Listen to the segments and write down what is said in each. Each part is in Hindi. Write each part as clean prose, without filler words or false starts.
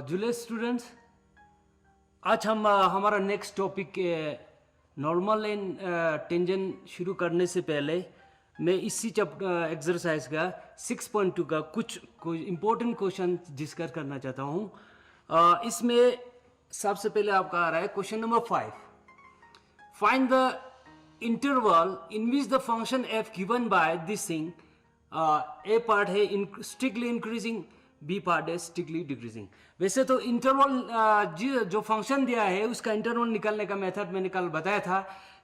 जुले स्टूडेंट्स, आज हम हमारा next topic normal and tangent शुरू करने से पहले मैं इसी एक्सरसाइज का 6.2 का कुछ इम्पोर्टेंट क्वेश्चन डिस्कस करना चाहता हूँ। इसमें सबसे पहले आपका आ रहा है question number 5। Find the interval in which the function F given by this thing. A part है स्ट्रिक्टली इंक्रीजिंग, बी पार्ट है स्ट्रिक्टली डिक्रीजिंग। वैसे तो इंटरवल जो फंक्शन दिया है उसका इंटरवल निकालने का मेथड मैंने कल बताया था,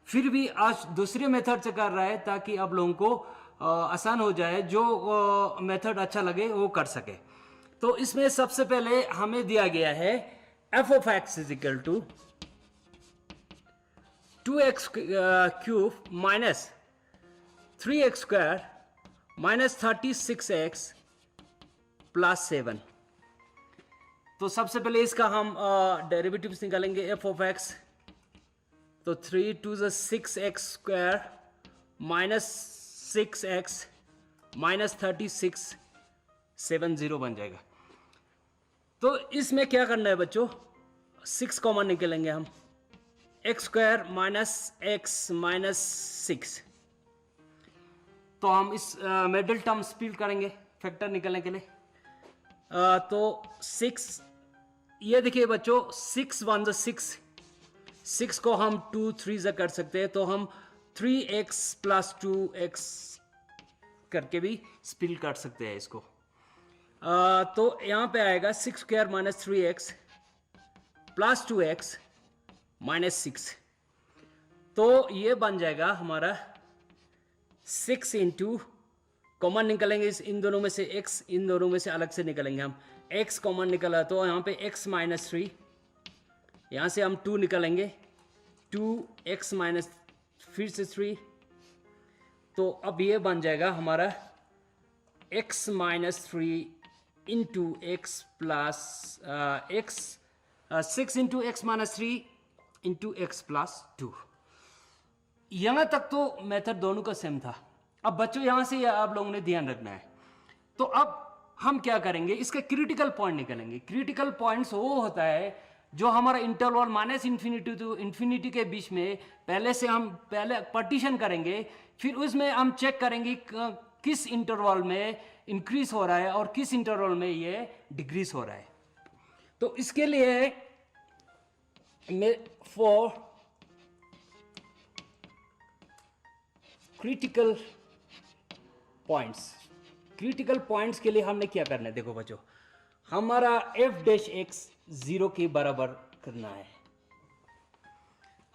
फिर भी आज दूसरे मेथड से कर रहा है ताकि आप लोगों को आसान हो जाए, जो मेथड अच्छा लगे वो कर सके। तो इसमें सबसे पहले हमें दिया गया है f of x is equal to 2x cube minus 3x square minus 36x plus 7। तो सबसे पहले इसका हम डेरिवेटिव्स निकालेंगे एफ ऑफ एक्स। तो 3 to the 6x square minus 6x minus 36 70 बन जाएगा। तो इसमें क्या करना है बच्चों, 6 कॉमन निकालेंगे हम, x square minus x minus 6। तो हम इस मिडिल टर्म स्प्लिट करेंगे फैक्टर निकालने के लिए। तो 6, ये देखिए बच्चों, 6 1 ज़ा 6 को हम 2 3 ज़ा कर सकते हैं। तो हम 3x प्लस 2x करके भी स्प्लिट कर सकते हैं इसको। तो यहाँ पे आएगा 6 square minus 3x plus 2x minus 6। तो ये बन जाएगा हमारा 6 इंटू, कॉमन निकलेंगे इन दोनों में से x, इन दोनों में से अलग से निकलेंगे हम। x कॉमन निकला तो यहाँ पे x माइनस 3, यहाँ से हम 2 निकलेंगे, 2x माइनस फिर से 3। तो अब ये बन जाएगा हमारा x minus 3 into x plus x, 6 into x minus 3 into x plus 2। यहाँ तक तो मेथड दोनों का सेम था। अब बच्चों यहाँ से आप लोगों ने ध्यान रखना है। तो अब हम क्या करेंगे, इसके क्रिटिकल पॉइंट निकालेंगे। क्रिटिकल पॉइंट्स वो होता है जो हमारा interval minus infinity to infinity के बीच में पहले से हम पहले पार्टीशन करेंगे, फिर उसमें हम चेक करेंगे किस इंटरवल में इंक्रीज हो रहा है और किस इंटरवल में ये डिक्रीज हो रहा है। तो इसके लिए फॉर क्रिटिकल पॉइंट्स के लिए हमने क्या करना है, देखो बच्चों, हमारा एफ डैश एक्स 0 के बराबर करना है।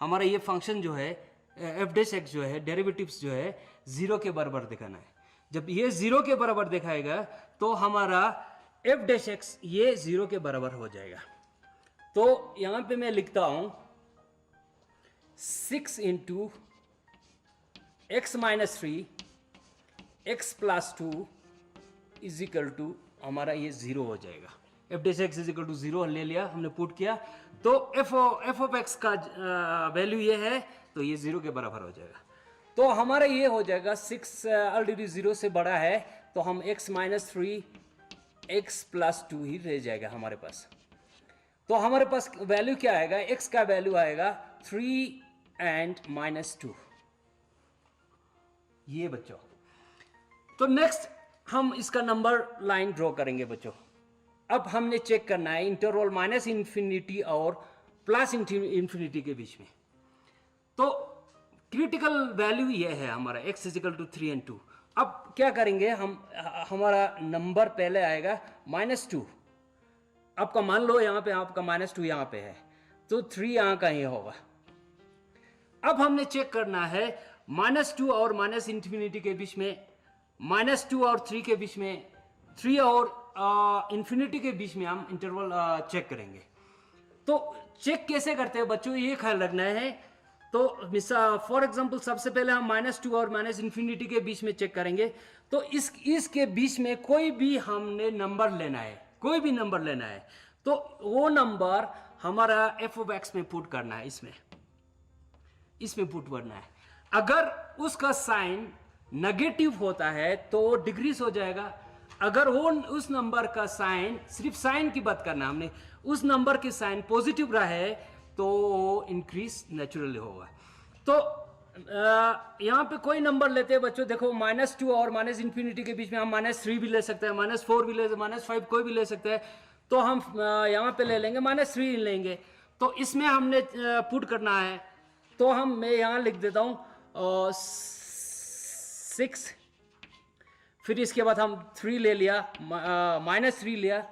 हमारा ये फंक्शन जो है एफ डैश एक्स जो है, डेरिवेटिव्स जो है 0 के बराबर दिखाना है। जब ये 0 के बराबर दिखाएगा तो हमारा एफ डैश एक्स ये 0 के बराबर हो जाएगा। तो यहां पे मैं लिखता हूं 6 into x minus 3 x plus 2 is equal to, हमारा ये 0 हो जाएगा। F dash x is equal to 0 ले लिया हमने, पुट किया। तो एफ ऑफ एक्स का वैल्यू ये है, तो ये 0 के बराबर हो जाएगा। तो हमारा ये हो जाएगा 6 ऑलरेडी 0 से बड़ा है, तो हम x माइनस 3 एक्स प्लस 2 ही रह जाएगा हमारे पास। तो हमारे पास वैल्यू क्या आएगा, x का वैल्यू आएगा 3 एंड माइनस 2, ये बच्चों। तो नेक्स्ट हम इसका नंबर लाइन ड्रॉ करेंगे बच्चों। अब हमने चेक करना है इंटरवल माइनस इन्फिनिटी और प्लस इन्फिनिटी के बीच में। तो क्रिटिकल वैल्यू ये है हमारा x is equal to 3 and 2। अब क्या करेंगे हम, हमारा नंबर पहले आएगा माइनस 2। आपका मान लो यहाँ पे आपका माइनस 2 यहाँ पे है, तो 3 यहाँ का ही होगा। अब हमने चेक करना है माइनस 2 और माइनस इन्फिनिटी के बीच में, माइनस 2 और 3 के बीच में, 3 और इन्फिनिटी के बीच में हम इंटरवल चेक करेंगे। तो चेक कैसे करते हैं बच्चों, ये ख्याल रखना है। तो फॉर एग्जांपल सबसे पहले हम माइनस 2 और माइनस इन्फिनिटी के बीच में चेक करेंगे। तो इसके बीच में कोई भी हमने नंबर लेना है, कोई भी नंबर लेना है, तो वो नंबर हमारा एफ ऑफ एक्स में पुट करना है, इसमें पुट करना है। अगर उसका साइन नेगेटिव होता है तो डिक्रीज हो जाएगा, अगर वो उस नंबर का साइन, सिर्फ साइन की बात करना हमने, उस नंबर के साइन पॉजिटिव रहे तो इंक्रीज नेचुरली होगा। तो यहाँ पे कोई नंबर लेते हैं बच्चों, देखो -2 और -∞ के बीच में हम -3 भी ले सकते हैं, -4 भी ले, -5 कोई भी ले सकते हैं। तो हम यहाँ पे ले लेंगे -3 लेंगे। तो इसमें हमने पुट करना है, तो मैं यहाँ लिख देता हूँ 6, फिर इसके बाद हम 3 ले लिया, -3 लिया,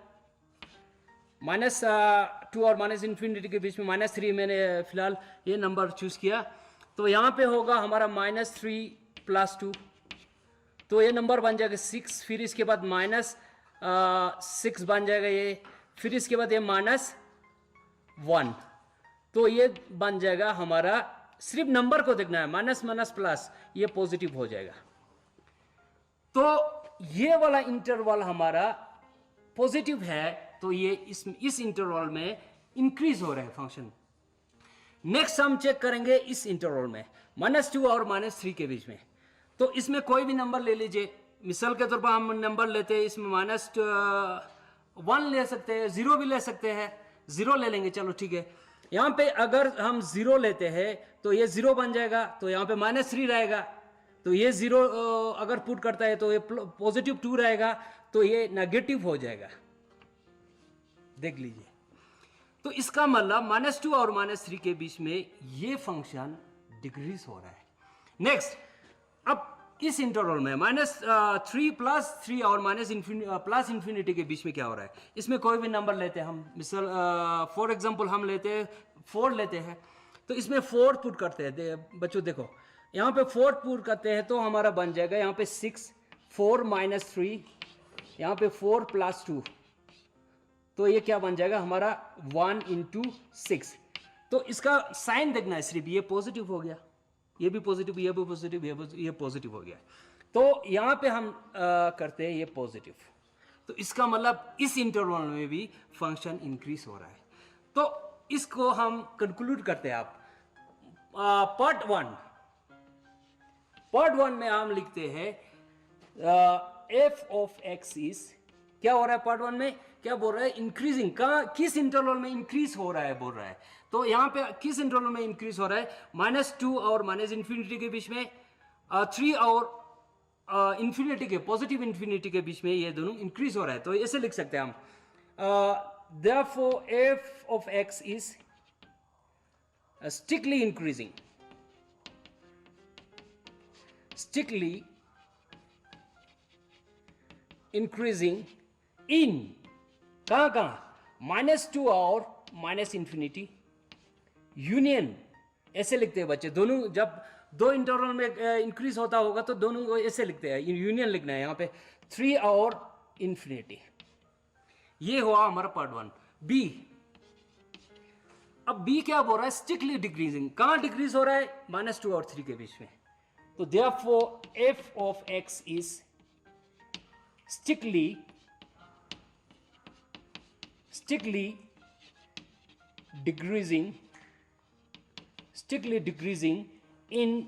-2 और -∞ के बीच में -3 मैंने फिलहाल ये नंबर चूज किया। तो यहाँ पे होगा हमारा -3 + 2, तो ये नंबर बन जाएगा 6, फिर इसके बाद -6 बन जाएगा ये, फिर इसके बाद ये -1, तो ये बन जाएगा हमारा, सिर्फ नंबर को देखना है, माइनस माइनस प्लस, ये पॉजिटिव हो जाएगा। तो ये वाला इंटरवल हमारा पॉजिटिव है, तो ये इस इंटरवल में इंक्रीज हो रहा है फंक्शन। नेक्स्ट हम चेक करेंगे इस इंटरवल में -2 और -3 के बीच में। तो इसमें कोई भी नंबर ले लीजिए, मिसाल के तौर पर हम नंबर लेते हैं, इसमें -1 ले सकते हैं, 0 भी ले सकते हैं, 0 ले लेंगे, चलो ठीक है। यहाँ पे अगर हम 0 लेते हैं तो ये 0 बन जाएगा, तो यहाँ पे -3 रहेगा, तो ये 0 अगर पुट करता है तो ये +2 रहेगा, तो ये नेगेटिव हो जाएगा, देख लीजिए। तो इसका मतलब -2 और -3 के बीच में ये फंक्शन डिक्रीज हो रहा है। नेक्स्ट, अब इस इंटरवल में -3 + 3 और +∞ के बीच में क्या हो रहा है, इसमें कोई भी नंबर लेते हैं हम, मिसाल फॉर एग्जांपल हम लेते हैं 4 लेते हैं, तो इसमें 4 पुट करते हैं। बच्चों देखो, यहाँ पे 4 पुट करते हैं तो हमारा बन जाएगा यहाँ पे 6, 4 - 3, यहाँ पे 4 + 2, तो ये क्या बन जाएगा हमारा 1 × 6। तो इसका साइन देखना है सिर्फ, ये पॉजिटिव हो गया, ये भी पॉजिटिव, ये भी पॉजिटिव, ये पॉजिटिव हो गया। तो यहाँ पे हम करते हैं ये पॉजिटिव, तो इसका मतलब इस इंटरवल में भी फंक्शन इंक्रीज हो रहा है। तो इसको हम कंक्लूड करते हैं। आप पार्ट 1 में हम लिखते हैं f(x) इज, क्या हो रहा है पार्ट 1 में, क्या बोल रहा है, इंक्रीजिंग। कहाँ, किस इंटरवल में इंक्रीज हो रहा है बोल रहा है। तो यहाँ पे किस इंटरवल में इंक्रीज हो रहा है, -2 और -∞ के बीच में, 3 और इंफिनिटी के, पॉजिटिव इंफिनिटी के बीच में, ये दोनों इंक्रीज हो रहा है। तो ऐसे लिख सकते हैं हम, therefore f(x) is strictly increasing, in कहाँ, -2 और -∞, यूनियन, ऐसे लिखते हैं बच्चे। दोनों जब दो इंटरवल में इंक्रीज होता होगा तो दोनों को ऐसे लिखते हैं, यूनियन लिखना है यहाँ पे, 3 और ∞। ये हुआ हमारा पार्ट 1। बी, अब बी क्या बोल रहा है, स्ट्रिक्टली डिक्रीजिंग। कहाँ डिक्रीज हो रहा है, -2 और 3 के बीच में। तो therefore f(x) is strictly decreasing in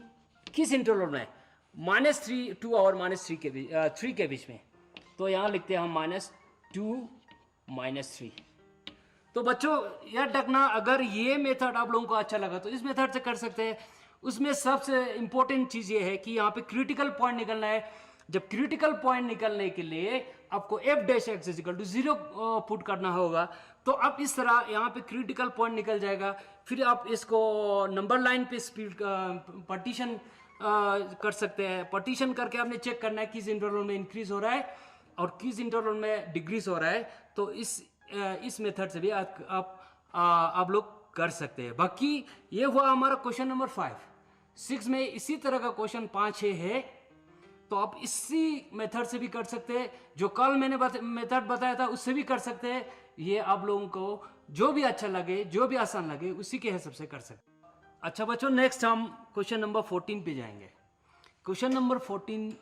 किस इंटरवल में, -2 और -3 के बीच में। तो यहां लिखते हैं हम -2 -3। तो बच्चों याद रखना, अगर ये मेथड आप लोगों को अच्छा लगा तो इस मेथड से कर सकते हैं। उसमें सबसे इंपॉर्टेंट चीज ये है कि यहाँ पे क्रिटिकल पॉइंट निकलना है। जब क्रिटिकल पॉइंट निकलने के लिए आपको f(x) = 0 पुट करना होगा। तो अब इस तरह यहाँ पे क्रिटिकल पॉइंट निकल जाएगा, फिर आप इसको नंबर लाइन पे स्पीड पार्टीशन कर सकते हैं। पार्टीशन करके आपने चेक करना है किस इंटरवल में इंक्रीज हो रहा है और किस इंटरवल में डिक्रीज हो रहा है। तो इस मेथड से भी आप लोग कर सकते हैं। बाकी ये हुआ हमारा क्वेश्चन नंबर 5। 6 में इसी तरह का क्वेश्चन 5-6 है, तो आप इसी मेथड से भी कर सकते हैं। जो कल मैंने मेथड बताया था उससे भी कर सकते हैं। ये आप लोगों को जो भी अच्छा लगे, जो भी आसान लगे, उसी के हिसाब से कर सकते हैं। अच्छा बच्चों, नेक्स्ट हम क्वेश्चन नंबर 14 पे जाएंगे। Question number 14,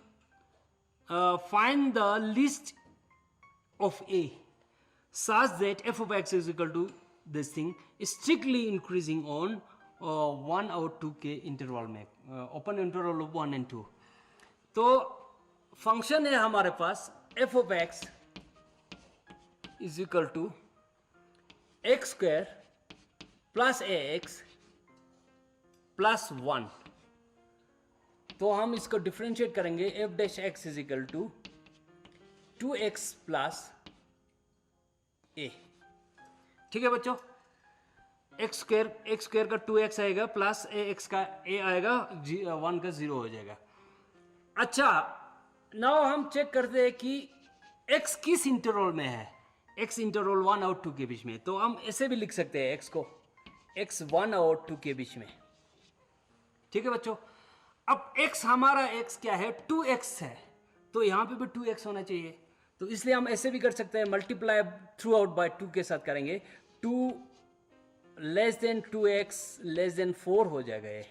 find the list of A such that f(x) = this thing is strictly increasing on 1 और 2 के इंटरवल में, ओपन इंटरवल 1 और 2। तो फंक्शन है हमारे पास f of x is equal to x square plus a x plus 1। तो हम इसको डिफ्रेंशिएट करेंगे, f dash x is equal to 2x plus a. ठीक है बच्चों, एक्स स्क्वायर का 2x आएगा प्लस ए एक्स का ए आएगा, 1 का 0 हो जाएगा। अच्छा, नाउ हम चेक करते हैं कि x किस इंटरवल में है। x इंटरवल 1 और 2 के बीच में, तो हम ऐसे भी लिख सकते हैं x को, x 1 और 2 के बीच में। ठीक है बच्चों, अब x हमारा x क्या है, 2x है, तो यहां पे भी 2x होना चाहिए। तो इसलिए हम ऐसे भी कर सकते हैं, मल्टीप्लाई थ्रू आउट बाय 2 के साथ करेंगे, 2 less than 2x less than 4 हो जाएगा ये।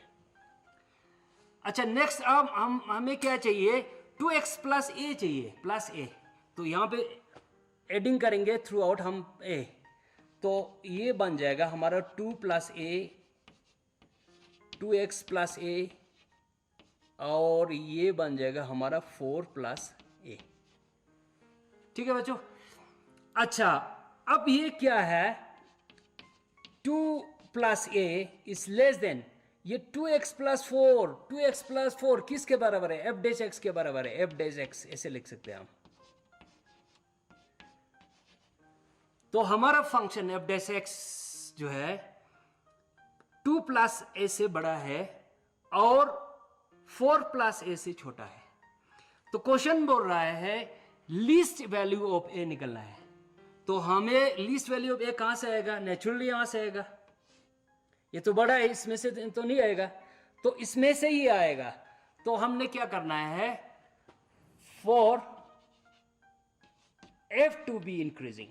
अच्छा, नेक्स्ट अब हमें क्या चाहिए, 2x प्लस ए चाहिए, प्लस ए। तो यहां पे एडिंग करेंगे थ्रू आउट हम ए, तो ये बन जाएगा हमारा 2 प्लस ए, 2x प्लस ए, और ये बन जाएगा हमारा 4 प्लस ए। ठीक है बच्चों। अच्छा, अब ये क्या है, 2 plus A is less then ये 2x प्लस 4, 2x प्लस 4 किसके बराबर है, एफ डैश एक्स के बराबर है, एफ डैश एक्स ऐसे लिख सकते हैं हम। तो हमारा फंक्शन एफ डैश एक्स जो है 2 प्लस ए से बड़ा है और 4 प्लस ए से छोटा है। तो क्वेश्चन बोल रहा है लीस्ट वैल्यू ऑफ ए निकलना है। तो हमें लीस्ट वैल्यू ऑफ ए कहां से आएगा, नेचुरली यहां से आएगा, ये तो बड़ा है, इसमें से तो नहीं आएगा, तो इसमें से ही आएगा। तो हमने क्या करना है, for F to be increasing,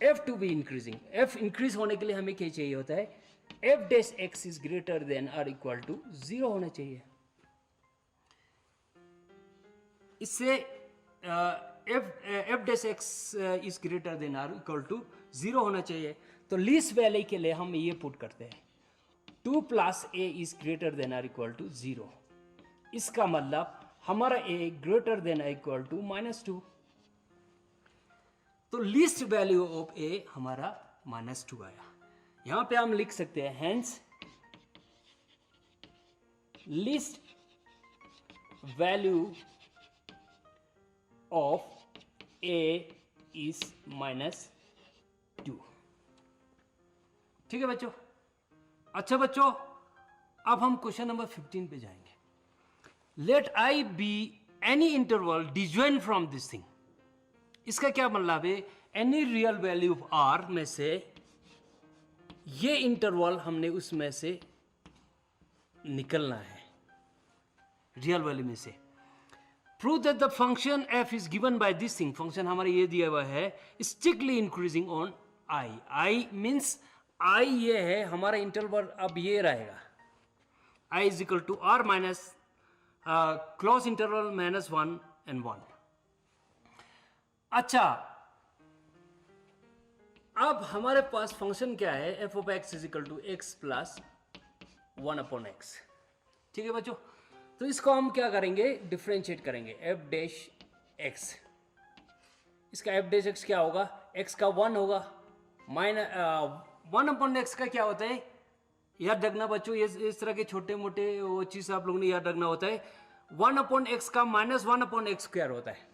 F to be increasing, F increase होने के लिए हमें क्या चाहिए होता है, F dash x is greater then और इक्वल टू 0 होना चाहिए। इससे F dash x is greater then और इक्वल टू 0 होना चाहिए। तो लीस्ट वैल्यू के लिए हम ये पुट करते हैं, 2 plus A is greater then और इक्वल टू 0। इसका मतलब हमारा ए ग्रेटर देन और इक्वल टू -2। तो लीस्ट वैल्यू ऑफ ए हमारा -2 आया। यहां पे हम लिख सकते हैं hence least value of A is -2। ठीक है बच्चों। अच्छा बच्चों, अब हम क्वेश्चन नंबर 15 पे जाएंगे। Let I be any interval disjoint from this thing. इसका क्या मतलब है, any real value of R में से ये इंटरवल हमने उसमें से निकलना है, रियल वैल्यू में से। Prove that the function f is given by this thing, function हमारा ये दिया हुआ है, strictly increasing on I. I means I ये है हमारा इंटरवल, अब ये रहेगा I is equal to R minus close interval -1 and 1। अच्छा, अब हमारे पास फंक्शन क्या है, f of x is equal to x plus 1 upon x. ठीक है बच्चों, तो इसको हम क्या करेंगे, डिफ्रेंशिएट करेंगे, एफ डैश एक्स। इसका एफ डैश एक्स क्या होगा, एक्स का 1 होगा, -1 अपॉन एक्स का क्या होता है, याद रखना बच्चों, ये इस तरह के छोटे मोटे वो चीज़ आप लोगों ने याद रखना होता है। 1 अपॉन एक्स का -1 अपॉन एक्स स्क्वायर होता है।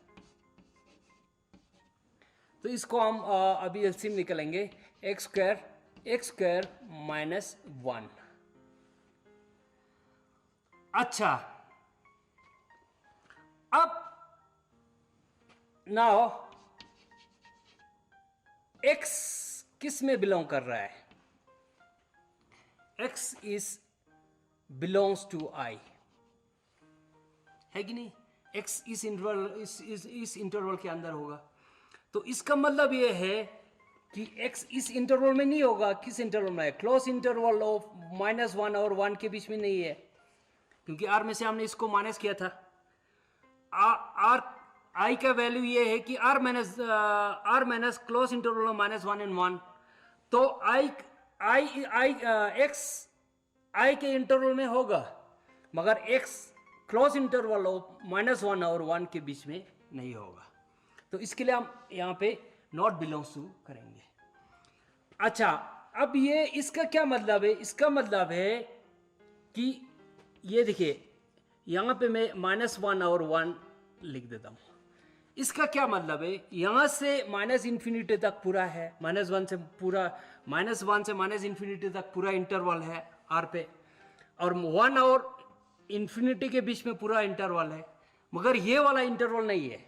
तो इसको हम अभी एलसीएम निकलेंगे, एक्स स्क्वायर -1। अच्छा, अब नाउ एक्स किस में बिलोंग कर रहा है, एक्स इज बिलोंग्स टू आई, है कि नहीं, एक्स इस इंटरवल के अंदर होगा। तो इसका मतलब ये है कि x इस इंटरवल में नहीं होगा, किस इंटरवल में है, क्लोज इंटरवल ऑफ -1 और 1 के बीच में नहीं है, क्योंकि r में से हमने इसको माइनस किया था। r i का वैल्यू ये है कि r minus close interval of -1 and 1। तो x i के इंटरवल में होगा, मगर x क्लोज इंटरवल -1 और 1 के बीच में नहीं होगा। तो इसके लिए हम यहाँ पे नॉट बिलोंग्स टू करेंगे। अच्छा, अब ये इसका क्या मतलब है? इसका मतलब है कि ये देखिए यहाँ पे मैं -1 और 1 लिख देता हूँ। इसका क्या मतलब है? यहाँ से -∞ तक पूरा है, -1 से -∞ तक पूरा इंटरवल है R पे, और 1 और इन्फिनिटी के बीच में पूरा इंटरवल है। मगर ये वाला इंटरवल नहीं है,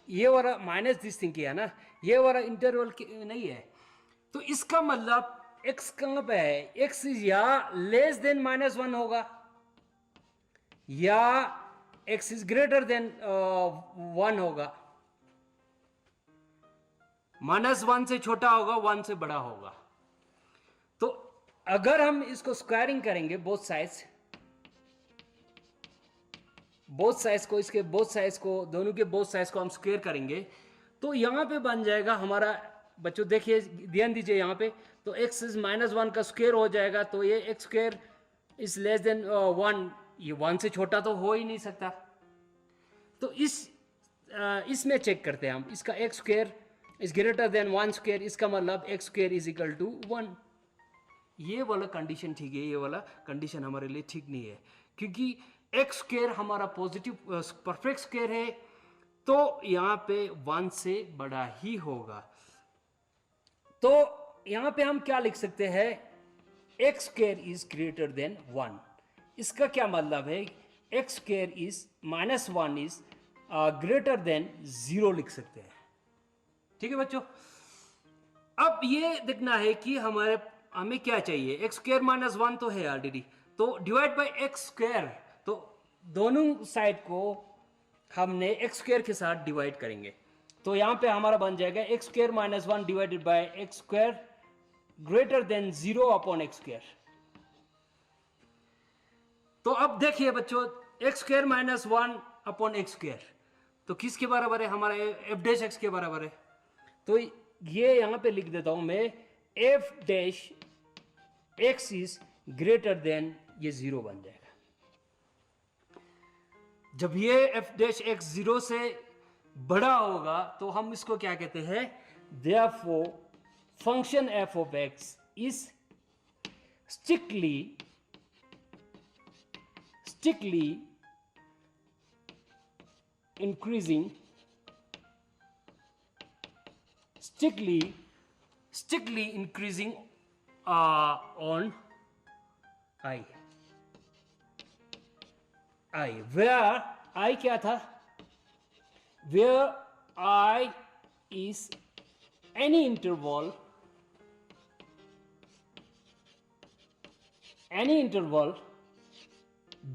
ये वाला माइनस दिस थिंग किया ना, ये वाला इंटरवल नहीं है। तो इसका मतलब x कहाँ पे है? x या लेस देन -1 होगा या x इज ग्रेटर देन 1 होगा। -1 से छोटा होगा, 1 से बड़ा होगा। तो अगर हम इसको स्क्वायरिंग करेंगे बोथ साइड्स को, इसके बोथ साइड्स को, दोनों के बोथ साइड्स को हम स्क्वायर करेंगे तो यहां पे बन जाएगा हमारा, बच्चों देखिए ध्यान दीजिए यहाँ पे, तो x इज -1 का स्क्वायर हो जाएगा। तो ये x square is less then 1, ये 1 से छोटा तो हो ही नहीं सकता। तो इसमें चेक करते हैं हम, इसका x square is greater than 1 square, इसका मतलब x square is equal to 1। ये वाला कंडीशन ठीक है, ये वाला कंडीशन हमारे लिए ठीक नहीं है, क्योंकि x स्क्वायर हमारा पॉजिटिव परफेक्ट स्क्वायर है, तो यहाँ पे 1 से बड़ा ही होगा। तो यहाँ पे हम क्या लिख सकते हैं? x square is greater than 1। इसका क्या मतलब है? x square is -1 is greater than 0 लिख सकते हैं। ठीक है बच्चों, अब ये देखना है कि हमें क्या चाहिए। x स्क्वायर -1 तो है ऑलरेडी, तो डिवाइड बाय x स्क्वायर, तो दोनों साइड को हमने x स्क्वायर के साथ डिवाइड करेंगे। तो यहां पे हमारा बन जाएगा x square -1 divided by x square greater than 0 upon x square. तो अब देखिए बच्चों, x square -1 upon x square तो किसके बराबर है? हमारा f डैश x के बराबर है। तो ये यहां पे लिख देता हूं मैं, f dash x is greater then, ये 0 बन जाएगा। जब ये f डैश x 0 से बड़ा होगा तो हम इसको क्या कहते हैं? Therefore function f of x is strictly increasing on I, where I क्या था? Where I is any interval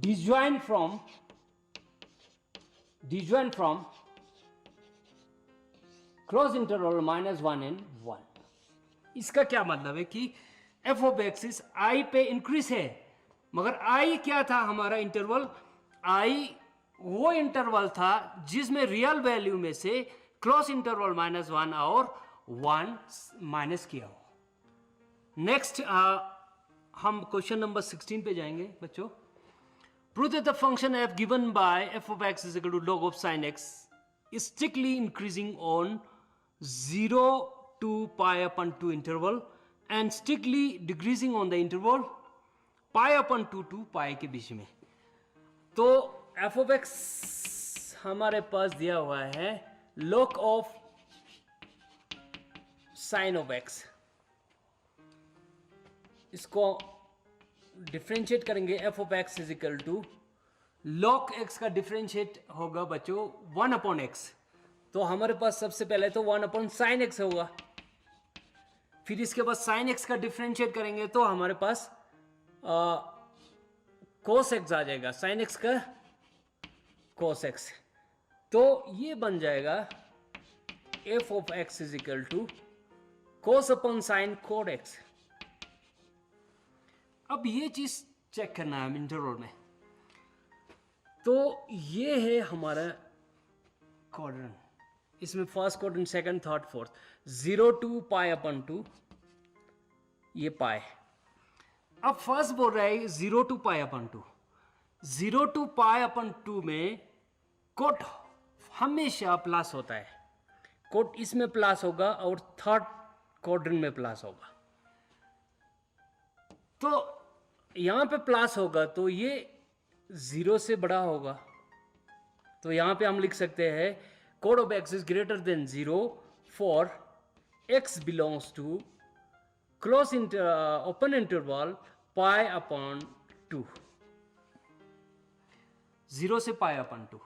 disjoint from cross interval -1 and 1। इसका क्या मतलब है कि f of x इस I पे इंक्रीज है, मगर I क्या था? हमारा इंटरवल I वो इंटरवल था जिसमें रियल वैल्यू में से क्रॉस इंटरवल -1 और 1 माइनस किया हो। नेक्स्ट हम क्वेश्चन नंबर 16 पे जाएंगे बच्चों। Prove that the function f given by f of x is equal to log of sin x is strictly increasing on 0 to pi upon 2 interval and strictly decreasing on the interval pi upon 2 to pi के बीच में। तो f of x हमारे पास दिया हुआ है log of sin of x, इसको डिफरेंशिएट करेंगे। f of x is equal to log x का डिफरेंशिएट होगा बच्चों 1 अपॉन x, तो हमारे पास सबसे पहले तो 1 अपॉन साइन x होगा, फिर इसके बाद साइन x का डिफरेंशिएट करेंगे तो हमारे पास cos x आ जाएगा, साइन x का cos x, तो ये बन जाएगा f of x is equal to cos upon sine cot x। अब ये चीज चेक करना है इंटरवल में। तो ये है हमारा क्वाड्रेंट, इसमें first quadrant, second, third, fourth, 0 to pi upon 2, ये पाई। अब फर्स्ट बोल रहा है 0 to pi upon 2, 0 to pi upon 2 में कोट हमेशा प्लस होता है, कोट इसमें प्लस होगा और थर्ड क्वाड्रेंट में प्लस होगा। तो यहां पे प्लस होगा तो ये 0 से बड़ा होगा, तो यहां पे हम लिख सकते हैं cot of x is greater than 0 for x belongs to close open interval pi upon 2, 0 से पाई अपॉन 2।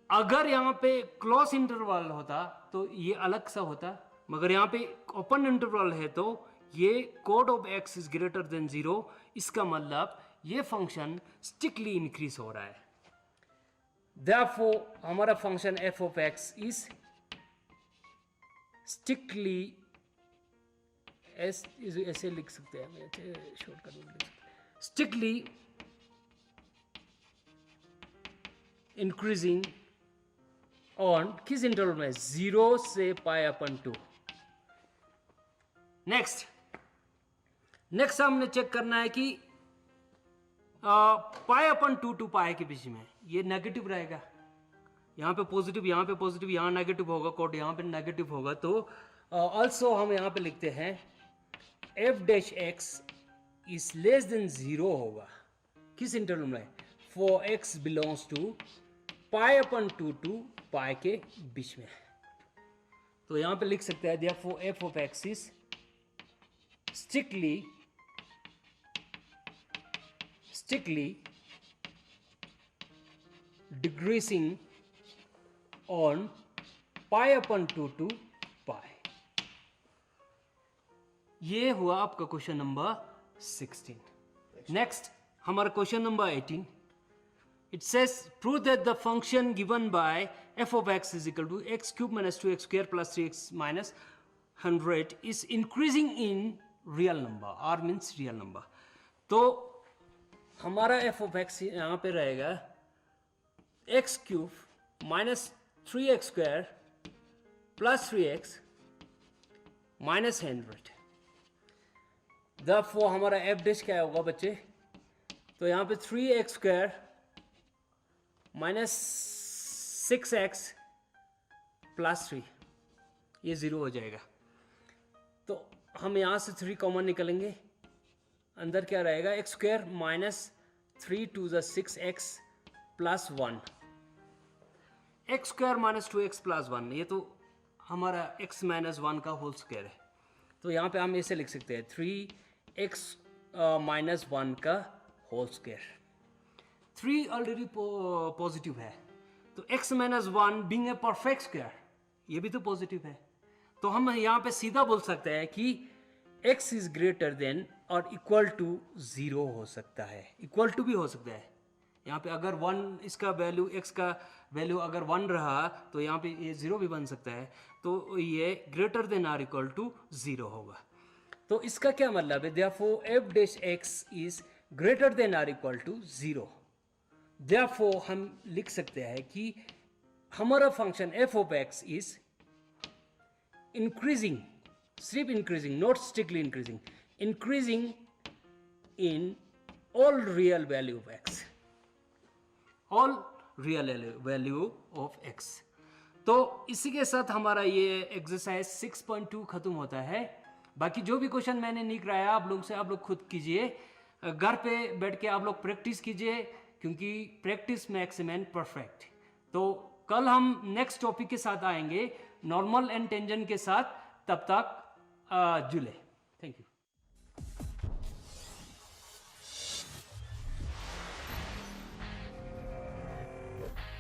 अगर यहां पे क्लोज इंटरवल होता तो ये अलग सा होता, मगर यहां पे ओपन इंटरवल है तो ये code of x is greater than 0, इसका मतलब ये फंक्शन स्ट्रिक्टली इंक्रीज हो रहा है। Therefore हमारा function f of x is strictly ऐसे लिख सकते हैं, मैं शॉर्टकट में लिख सकते हैं, स्ट्रिक्टली इंक्रीजिंग ऑन किस इंटरवल में, 0 से पाई अपन 2। नेक्स्ट हमने चेक करना है कि पाई अपन 2 टू पाई के बीच में ये नेगेटिव रहेगा, यहाँ पे पॉजिटिव, यहाँ पे पॉजिटिव, यहाँ नेगेटिव होगा, कोड यहाँ पे नेगेटिव होगा। तो ऑल्सो हम यहाँ पे लिखते हैं f dash x is less than 0 होगा किस इंटरवल में, for x belongs to pi upon 2 to pi के बीच में। तो यहाँ पे लिख सकते हैं therefore f of x is strictly decreasing on pi upon 2 to pi। ये हुआ आपका क्वेश्चन नंबर 16। नेक्स्ट हमारा question number 18, it says prove that the function given by f of x is equal to x cube minus 2x square plus 3x minus 100 is increasing in real number, r means real number। तो हमारा f of x यहाँ पे रहेगा x cube minus 3x square plus 3x minus 100। Therefore हमारा f डैश क्या होगा बच्चे, तो यहाँ पे 3x square minus 6x plus 3 ये 0 हो जाएगा। तो हम यहाँ से 3 कॉमन निकलेंगे, अंदर क्या रहेगा x square minus 3 to the 6x plus 1, x square minus 2x plus 1, ये तो हमारा x माइनस 1 का होल स्क्वायर है। तो यहाँ पे हम ऐसे लिख सकते हैं 3x माइनस 1 का होल स्क्वायर। 3 ऑलरेडी पॉजिटिव है, तो x minus 1 being a perfect square ये भी तो पॉजिटिव है। तो हम यहाँ पे सीधा बोल सकते हैं कि x इज ग्रेटर देन और इक्वल टू 0 हो सकता है, इक्वल टू भी हो सकता है। यहाँ पे अगर 1 इसका वैल्यू x का वैल्यू अगर 1 रहा तो यहाँ पे ये 0 भी बन सकता है, तो ये greater than or equal to 0 होगा। तो इसका क्या मतलब है, therefore f dash x is greater than or equal to 0। therefore हम लिख सकते हैं कि हमारा function f of x is increasing, सिर्फ increasing, not strictly increasing, increasing in all real value of x, all real value of x। तो इसी के साथ हमारा ये एक्सरसाइज 6.2 खत्म होता है। बाकी जो भी क्वेश्चन मैंने नहीं कराया आप लोग से, आप लोग खुद कीजिए, घर पे बैठ के आप लोग प्रैक्टिस कीजिए, क्योंकि practice makes a man perfect. तो कल हम नेक्स्ट टॉपिक के साथ आएंगे, नॉर्मल एंड टेंजेंट के साथ। तब तक जुले। Thank you.